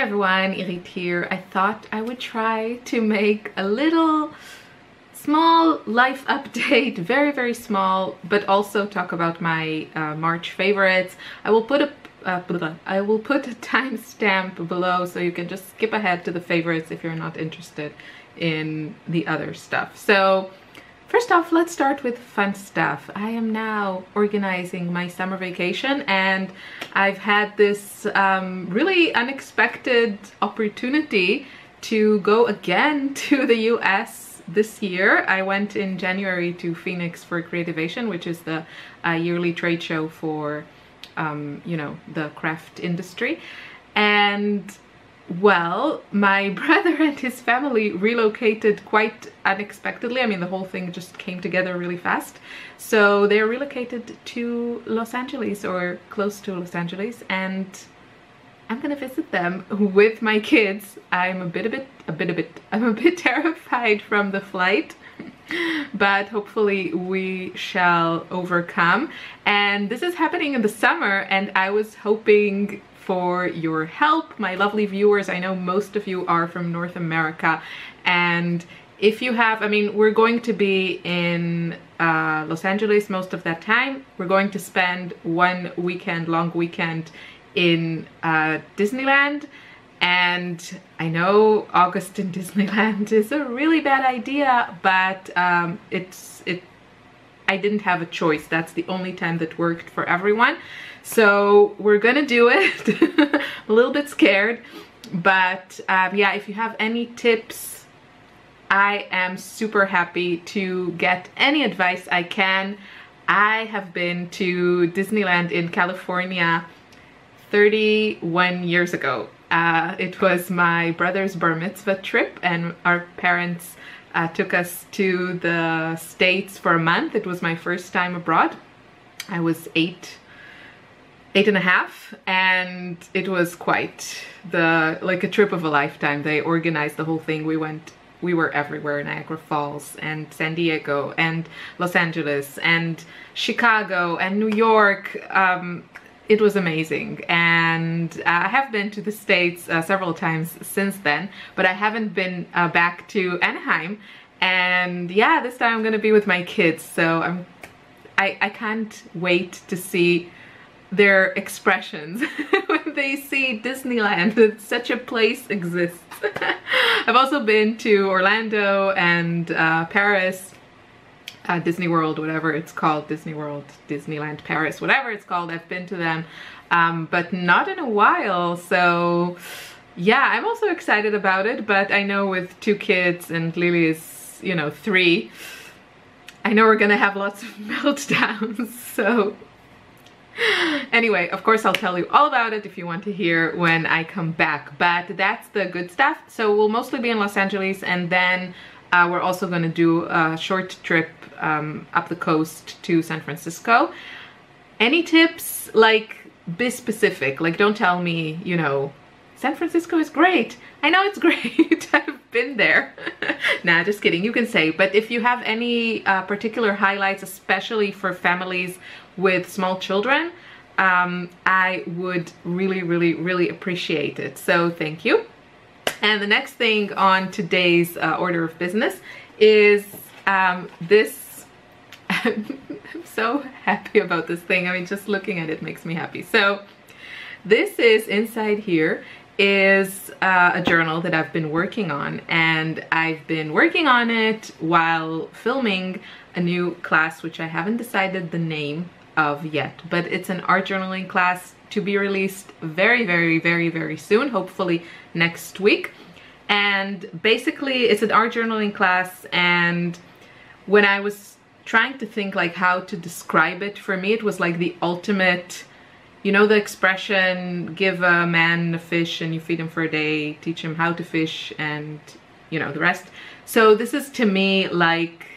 everyone, Irit here. I thought I would try to make a little small life update, very small, but also talk about my March favorites. I will put a timestamp below so you can just skip ahead to the favorites if you're not interested in the other stuff. So first off, let's start with fun stuff. I am now organizing my summer vacation, and I've had this really unexpected opportunity to go again to the US this year. I went in January to Phoenix for Creativation, which is the yearly trade show for you know, the craft industry. And well, my brother and his family relocated quite unexpectedly. I mean, the whole thing just came together really fast. So they're relocated to Los Angeles, or close to Los Angeles, and I'm gonna visit them with my kids. I'm a bit terrified from the flight, but hopefully we shall overcome. And this is happening in the summer, and I was hoping for your help, my lovely viewers. I know most of you are from North America, and if you have, I mean, we're going to be in Los Angeles most of that time. We're going to spend one weekend, long weekend in Disneyland, and I know August in Disneyland is a really bad idea, but I didn't have a choice. That's the only time that worked for everyone. So we're gonna do it. A little bit scared, but yeah, if you have any tips, I am super happy to get any advice I can. I have been to Disneyland in California 31 years ago. It was my brother's bar mitzvah trip, and our parents took us to the States for a month. It was my first time abroad. I was eight and a half, and it was quite like a trip of a lifetime. They organized the whole thing. We were everywhere: Niagara Falls and San Diego and Los Angeles and Chicago and New York. It was amazing, and I have been to the States several times since then, but I haven't been back to Anaheim. And yeah, this time I'm gonna be with my kids, so I can't wait to see their expressions when they see Disneyland, that such a place exists. I've also been to Orlando and Paris, Disney World, whatever it's called, Disney World, Disneyland, Paris, whatever it's called. I've been to them, but not in a while. So yeah, I'm also excited about it, but I know with two kids and Lily is, you know, 3, I know we're gonna have lots of meltdowns. So anyway, of course I'll tell you all about it if you want to hear when I come back, but that's the good stuff. So we'll mostly be in Los Angeles, and then we're also going to do a short trip up the coast to San Francisco. Any tips? Like, be specific. Like, don't tell me, you know, San Francisco is great. I know it's great. I've been there. Nah, just kidding. You can say, but if you have any particular highlights, especially for families with small children, I would really appreciate it. So thank you. And the next thing on today's order of business is this. I'm so happy about this thing. I mean, just looking at it makes me happy. So this is, inside here is a journal that I've been working on, and I've been working on it while filming a new class, which I haven't decided the name of yet, but it's an art journaling class to be released very soon, hopefully next week. And basically it's an art journaling class, and when I was trying to think like how to describe it, for me it was like the ultimate, you know, the expression, give a man a fish and you feed him for a day, teach him how to fish, and you know, the rest. So this is to me like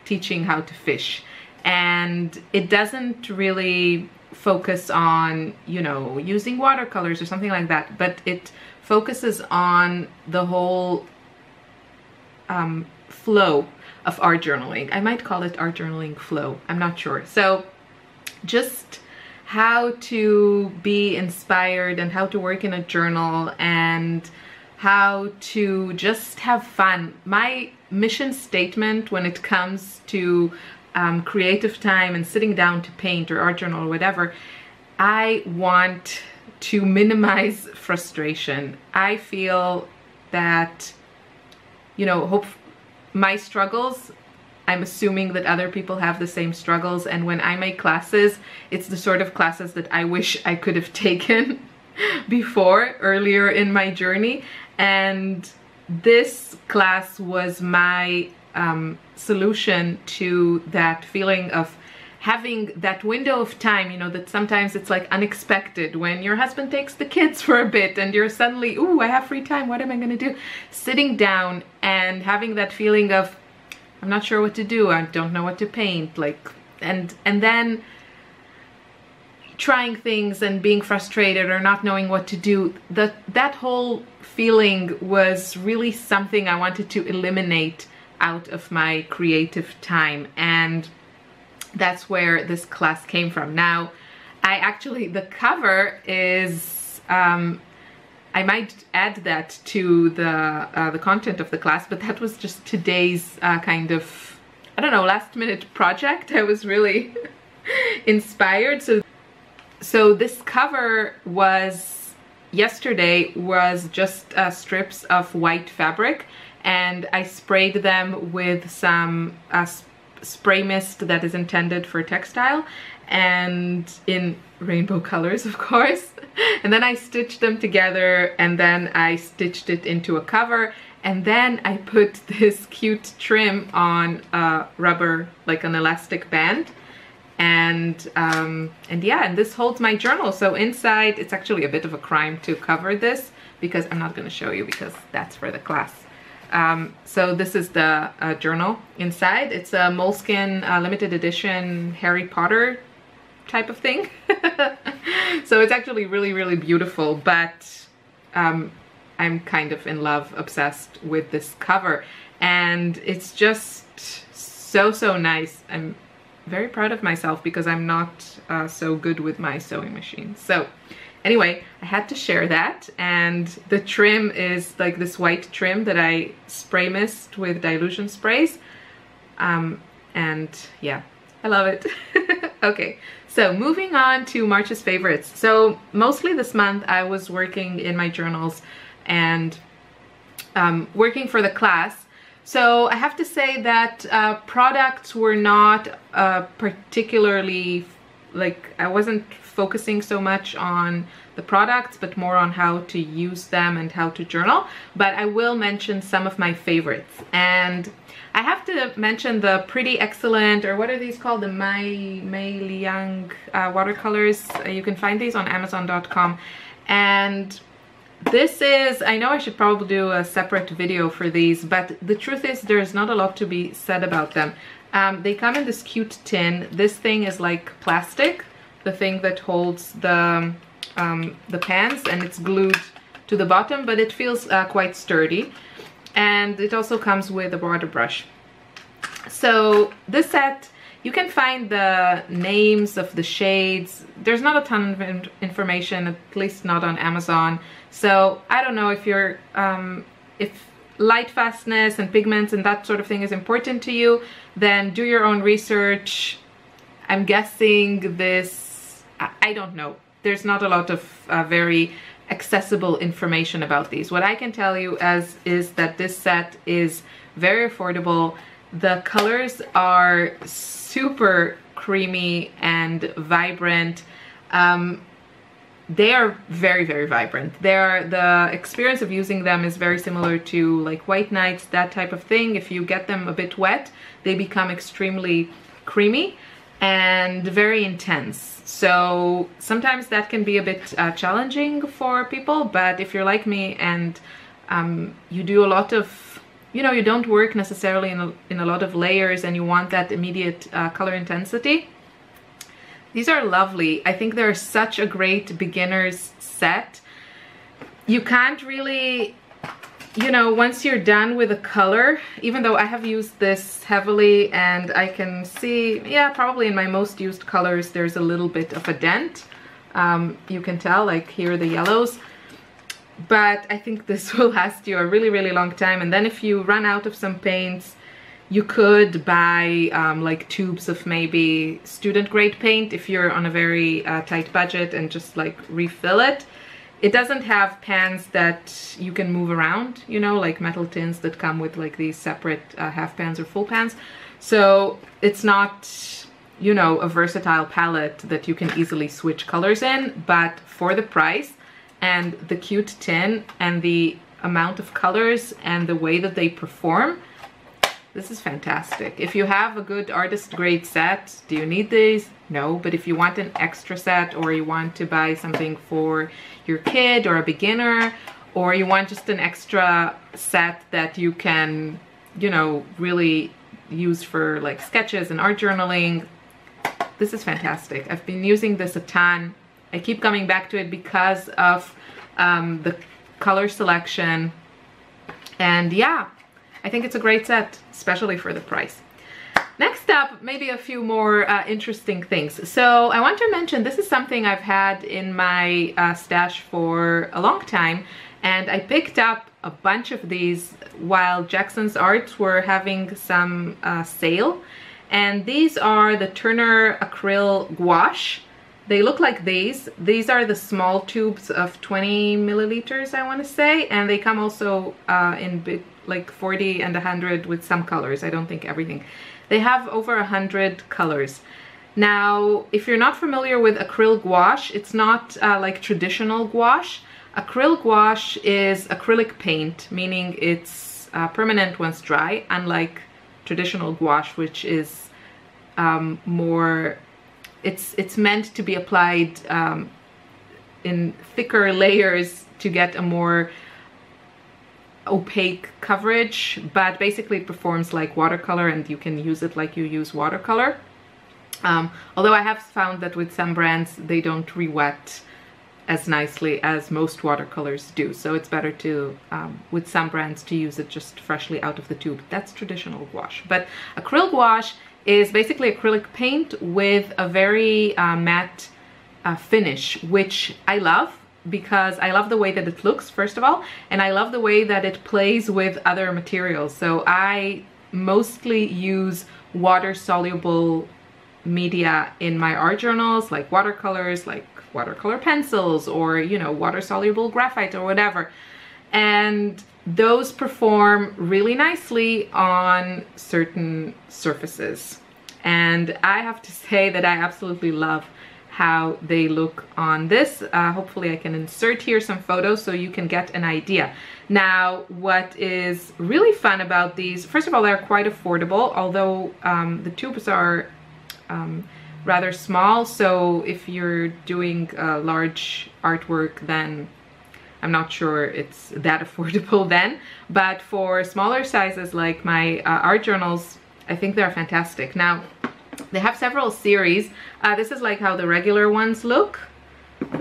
teaching how to fish, and it doesn't really focus on, you know, using watercolors or something like that, but it focuses on the whole flow of art journaling. I might call it art journaling flow, I'm not sure. So just how to be inspired and how to work in a journal and how to just have fun. My mission statement when it comes to creative time and sitting down to paint or art journal or whatever, I want to minimize frustration. I feel that, you know, my struggles, I'm assuming that other people have the same struggles, and when I make classes, it's the sort of classes that I wish I could have taken before, earlier in my journey. And this class was my solution to that feeling of having that window of time, you know, that sometimes it's like unexpected when your husband takes the kids for a bit and you're suddenly, ooh, I have free time, what am I gonna do? Sitting down and having that feeling of, I'm not sure what to do, I don't know what to paint, like, and then trying things and being frustrated or not knowing what to do. That whole feeling was really something I wanted to eliminate out of my creative time, and that's where this class came from. Now, the cover is, I might add that to the content of the class, but that was just today's kind of, I don't know, last minute project. I was really inspired. So this cover yesterday was just strips of white fabric, and I sprayed them with some spray mist that is intended for textile, and in rainbow colors, of course. And then I stitched them together, and then I stitched it into a cover, and then I put this cute trim on rubber, like an elastic band. And yeah, and this holds my journal. So inside, it's actually a bit of a crime to cover this because I'm not going to show you because that's for the class. So this is the journal inside. It's a moleskin limited edition Harry Potter type of thing. So it's actually really, really beautiful, but I'm kind of in love, obsessed with this cover, and it's just so nice. I'm very proud of myself because I'm not so good with my sewing machine. So anyway, I had to share that, and the trim is like this white trim that I spray mist with dilution sprays, and yeah, I love it. Okay, so moving on to March's favorites. So mostly this month I was working in my journals and working for the class. So I have to say that products were not particularly, like, I wasn't focusing so much on the products, but more on how to use them and how to journal. But I will mention some of my favorites. And I have to mention the Pretty Excellent, or what are these called? The MeiLiang watercolors. You can find these on Amazon.com. And this is, I know I should probably do a separate video for these, but the truth is there's not a lot to be said about them. They come in this cute tin. This thing is like plastic, the thing that holds the pans, and it's glued to the bottom, but it feels quite sturdy. And it also comes with a water brush. So this set, you can find the names of the shades. There's not a ton of information, at least not on Amazon. So I don't know if you're, if light fastness and pigments and that sort of thing is important to you, then do your own research. I'm guessing this, I don't know. There's not a lot of very accessible information about these. What I can tell you is that this set is very affordable. The colors are super creamy and vibrant. They are very, very vibrant. The experience of using them is very similar to like white nights, that type of thing. If you get them a bit wet, they become extremely creamy and very intense. So sometimes that can be a bit challenging for people, but if you're like me and you do a lot of, you know, you don't work necessarily in a lot of layers and you want that immediate color intensity, these are lovely. I think they're such a great beginner's set. You can't really you know, once you're done with the color, even though I have used this heavily and I can see, yeah, probably in my most used colors, there's a little bit of a dent. You can tell, like here, the yellows. But I think this will last you a really, really long time. And then if you run out of some paints, you could buy like tubes of maybe student grade paint if you're on a very tight budget, and just like refill it. It doesn't have pans that you can move around, you know, like metal tins that come with like these separate half pans or full pans. So it's not, you know, a versatile palette that you can easily switch colors in, but for the price and the cute tin and the amount of colors and the way that they perform, this is fantastic. If you have a good artist grade set, do you need these? No, but if you want an extra set, or you want to buy something for your kid or a beginner, or you want just an extra set that you can, you know, really use for like sketches and art journaling, this is fantastic. I've been using this a ton. I keep coming back to it because of the color selection, and yeah, I think it's a great set, especially for the price. Next up, maybe a few more interesting things. So I want to mention, this is something I've had in my stash for a long time, and I picked up a bunch of these while Jackson's Arts were having some sale. And these are the Turner Acryl Gouache. They look like these. These are the small tubes of 20 milliliters, I want to say, and they come also in big, like 40 and 100 with some colors. I don't think everything. They have over 100 colors. Now, if you're not familiar with acryl gouache, it's not like traditional gouache. Acryl gouache is acrylic paint, meaning it's permanent once dry, unlike traditional gouache, which is more, it's meant to be applied in thicker layers to get a more opaque coverage, but basically it performs like watercolor, and you can use it like you use watercolor. Although I have found that with some brands they don't re-wet as nicely as most watercolors do, so it's better to with some brands to use it just freshly out of the tube. That's traditional gouache. But acryl gouache is basically acrylic paint with a very matte finish, which I love, because I love the way that it looks, first of all, and I love the way that it plays with other materials. So I mostly use water-soluble media in my art journals, like watercolors, like watercolor pencils, or, you know, water-soluble graphite or whatever. And those perform really nicely on certain surfaces. And I have to say that I absolutely love how they look on this. Hopefully I can insert here some photos so you can get an idea. Now, what is really fun about these, first of all, they're quite affordable, although the tubes are rather small. So if you're doing large artwork, then I'm not sure it's that affordable then. But for smaller sizes like my art journals, I think they're fantastic. Now, they have several series. This is like how the regular ones look,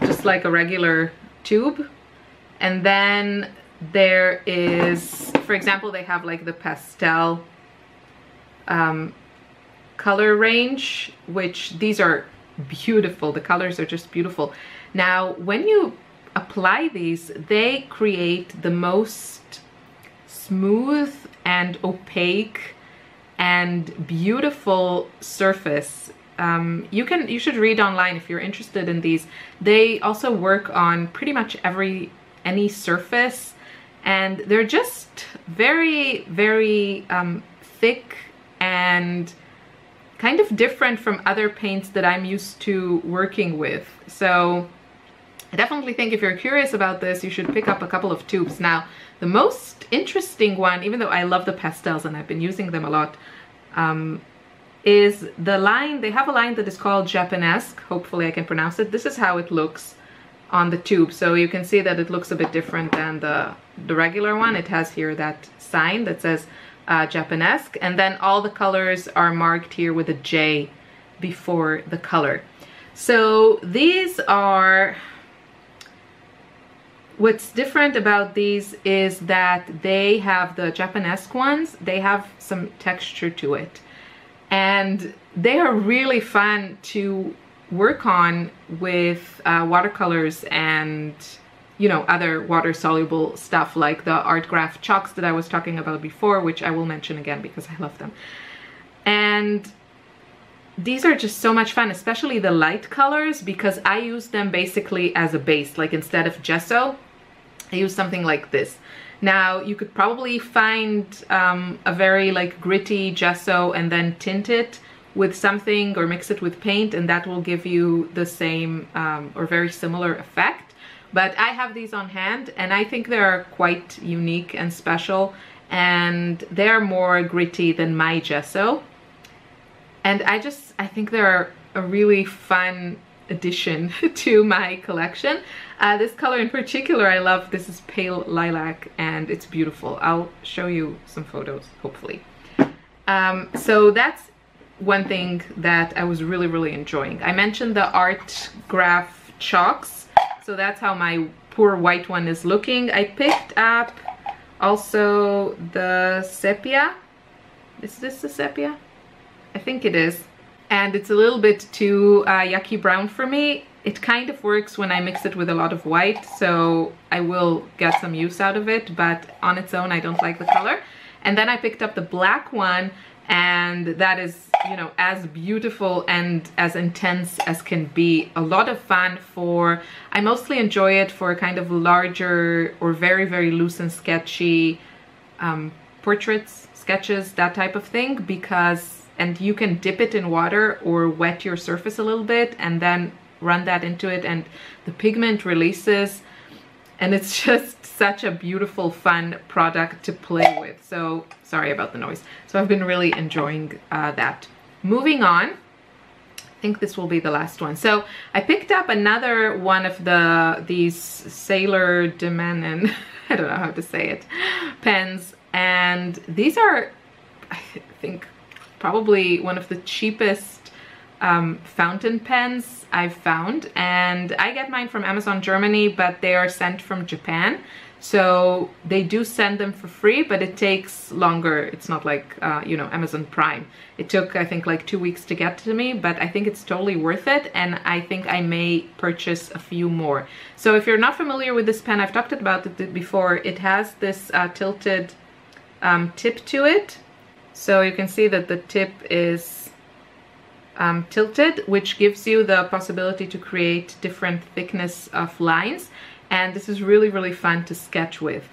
just like a regular tube. And then there is, for example, they have like the pastel color range, which these are beautiful. The colors are just beautiful. Now, when you apply these, they create the most smooth and opaque and beautiful surface. You should read online if you're interested in these. They also work on pretty much any surface, and they're just very, very thick and kind of different from other paints that I'm used to working with. So I definitely think if you're curious about this, you should pick up a couple of tubes. Now, the most interesting one, even though I love the pastels and I've been using them a lot, is the line. They have a line that is called Japanesque. Hopefully I can pronounce it. This is how it looks on the tube. So you can see that it looks a bit different than the regular one. It has here that sign that says Japanesque, and then all the colors are marked here with a J before the color. So these are What's different about these is that they have the Japanesque ones, they have some texture to it. And they are really fun to work on with watercolors and, you know, other water soluble stuff like the ArtGraf chalks that I was talking about before, which I will mention again because I love them. And these are just so much fun, especially the light colors, because I use them basically as a base. Like instead of gesso, I use something like this. Now you could probably find a very like gritty gesso and then tint it with something or mix it with paint, and that will give you the same or very similar effect. But I have these on hand and I think they're quite unique and special, and they're more gritty than my gesso. And I think they're a really fun addition to my collection. This color in particular I love. This is pale lilac and it's beautiful. I'll show you some photos, hopefully. So that's one thing that I was really enjoying. I mentioned the ArtGraf chalks. So that's how my poor white one is looking. I picked up also the sepia. Is this the sepia? I think it is. And it's a little bit too yucky brown for me. It kind of works when I mix it with a lot of white, so I will get some use out of it, but on its own I don't like the color. And then I picked up the black one, and that is, you know, as beautiful and as intense as can be. A lot of fun for, I mostly enjoy it for kind of larger or very loose and sketchy portraits, sketches, that type of thing, because and you can dip it in water or wet your surface a little bit and then run that into it, and the pigment releases, and it's just such a beautiful, fun product to play with. So sorry about the noise. So I've been really enjoying that. Moving on, I think this will be the last one. So I picked up another one of these Sailor De Mannen, I don't know how to say it, pens, and these are, I think, probably one of the cheapest fountain pens I've found, and I get mine from Amazon Germany, but they are sent from Japan, so they do send them for free, but it takes longer. It's not like you know, Amazon Prime. It took, I think, like 2 weeks to get to me, but I think it's totally worth it, and I think I may purchase a few more. So if you're not familiar with this pen, I've talked about it before. It has this tilted tip to it. So you can see that the tip is tilted, which gives you the possibility to create different thickness of lines. And this is really fun to sketch with.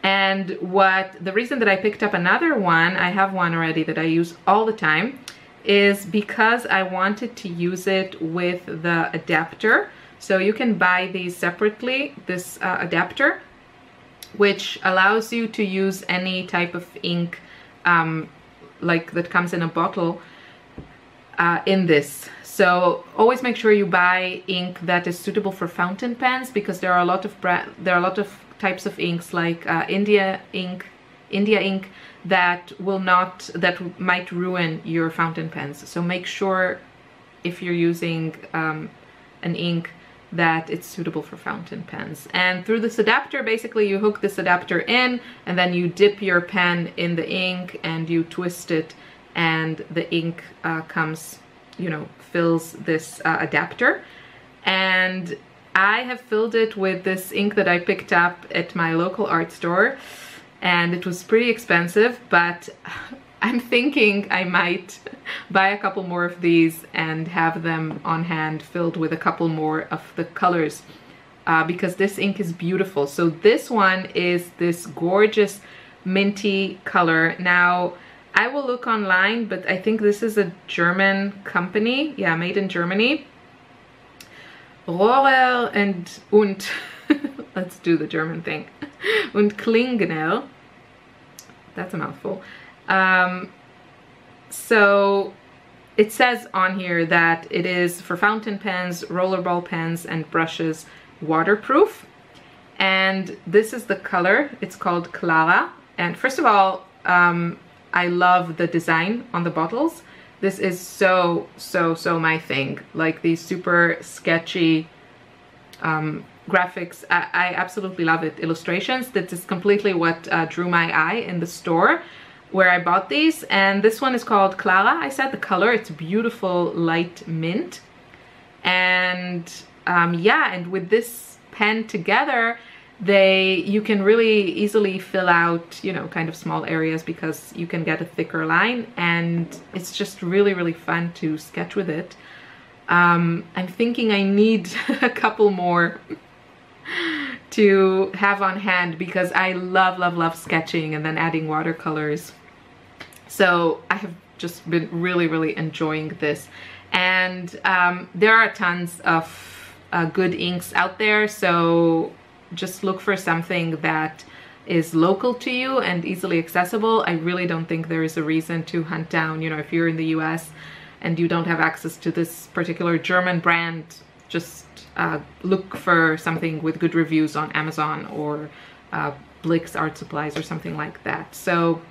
And the reason that I picked up another one, I have one already that I use all the time, is because I wanted to use it with the adapter. So you can buy these separately, this adapter, which allows you to use any type of ink like that comes in a bottle in this. So always make sure you buy ink that is suitable for fountain pens, because there are a lot of types of inks like India ink that might ruin your fountain pens. So make sure if you're using an ink that it's suitable for fountain pens. And through this adapter, basically you hook this adapter in, and then you dip your pen in the ink and you twist it, and the ink comes, you know, fills this adapter. And I have filled it with this ink that I picked up at my local art store, and it was pretty expensive, but I'm thinking I might buy a couple more of these and have them on hand filled with a couple more of the colors, because this ink is beautiful. So this one is this gorgeous minty color. Now I will look online, but I think this is a German company. Yeah, made in Germany. Rohrer und let's do the German thing. Und Klingner. That's a mouthful. So it says on here that it is for fountain pens, rollerball pens, and brushes, waterproof. And this is the color. It's called Klara. And first of all, I love the design on the bottles. This is so my thing. Like these super sketchy graphics. I absolutely love it. Illustrations. That is completely what drew my eye in the store where I bought these. And this one is called Klara. I said the color. It's beautiful light mint. And yeah, and with this pen together, you can really easily fill out, you know, kind of small areas because you can get a thicker line, and it's just really, really fun to sketch with it. I'm thinking I need a couple more to have on hand because I love, love, love sketching and then adding watercolors. So I have just been really, really enjoying this. And there are tons of good inks out there, so just look for something that is local to you and easily accessible. I really don't think there is a reason to hunt down, you know, if you're in the US and you don't have access to this particular German brand, just look for something with good reviews on Amazon or Blick's Art Supplies or something like that. So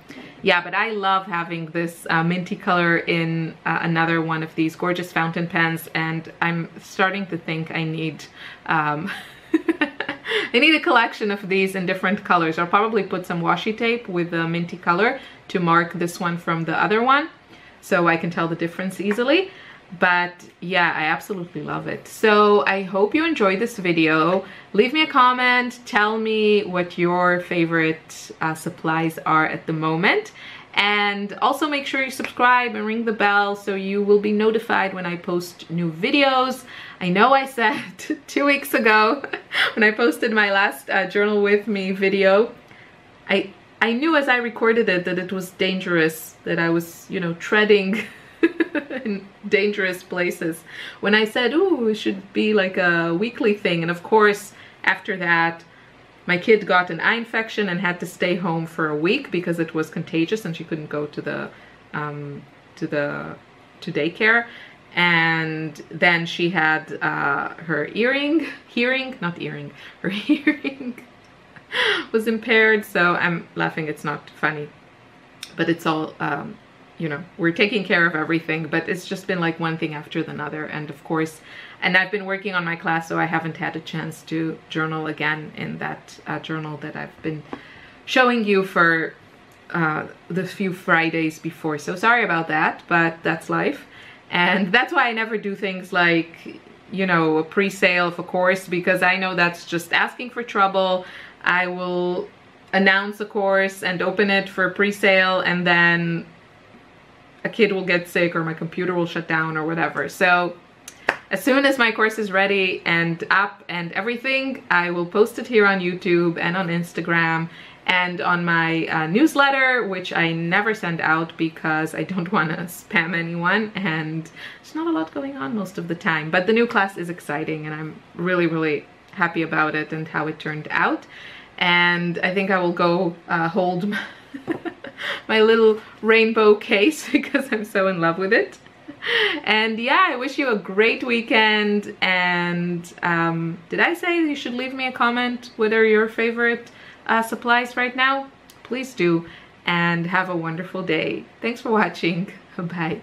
yeah, but I love having this minty color in another one of these gorgeous fountain pens, and I'm starting to think I need I need a collection of these in different colors. I'll probably put some washi tape with the minty color to mark this one from the other one so I can tell the difference easily. But yeah, I absolutely love it. So I hope you enjoyed this video. Leave me a comment, tell me what your favorite supplies are at the moment. And also make sure you subscribe and ring the bell so you will be notified when I post new videos. I know I said 2 weeks ago when I posted my last Journal With Me video, I knew as I recorded it that it was dangerous, that I was, you know, treading in dangerous places. When I said, ooh, it should be like a weekly thing. And of course, after that, my kid got an eye infection and had to stay home for a week because it was contagious and she couldn't go to the to daycare. And then she had her hearing was impaired. So I'm laughing, it's not funny, but it's all you know, we're taking care of everything, but it's just been like one thing after another. And of course, and I've been working on my class, so I haven't had a chance to journal again in that journal that I've been showing you for the few Fridays before. So sorry about that, but that's life. And that's why I never do things like, you know, a pre-sale of a course, because I know that's just asking for trouble. I will announce a course and open it for pre-sale, and then a kid will get sick or my computer will shut down or whatever. So as soon as my course is ready and up and everything, I will post it here on YouTube and on Instagram and on my newsletter, which I never send out because I don't want to spam anyone, and there's not a lot going on most of the time. But the new class is exciting and I'm really, really happy about it and how it turned out. And I think I will go hold my little rainbow case because I'm so in love with it. And yeah, I wish you a great weekend. And did I say you should leave me a comment? What are your favorite supplies right now? Please do. And have a wonderful day. Thanks for watching. Bye.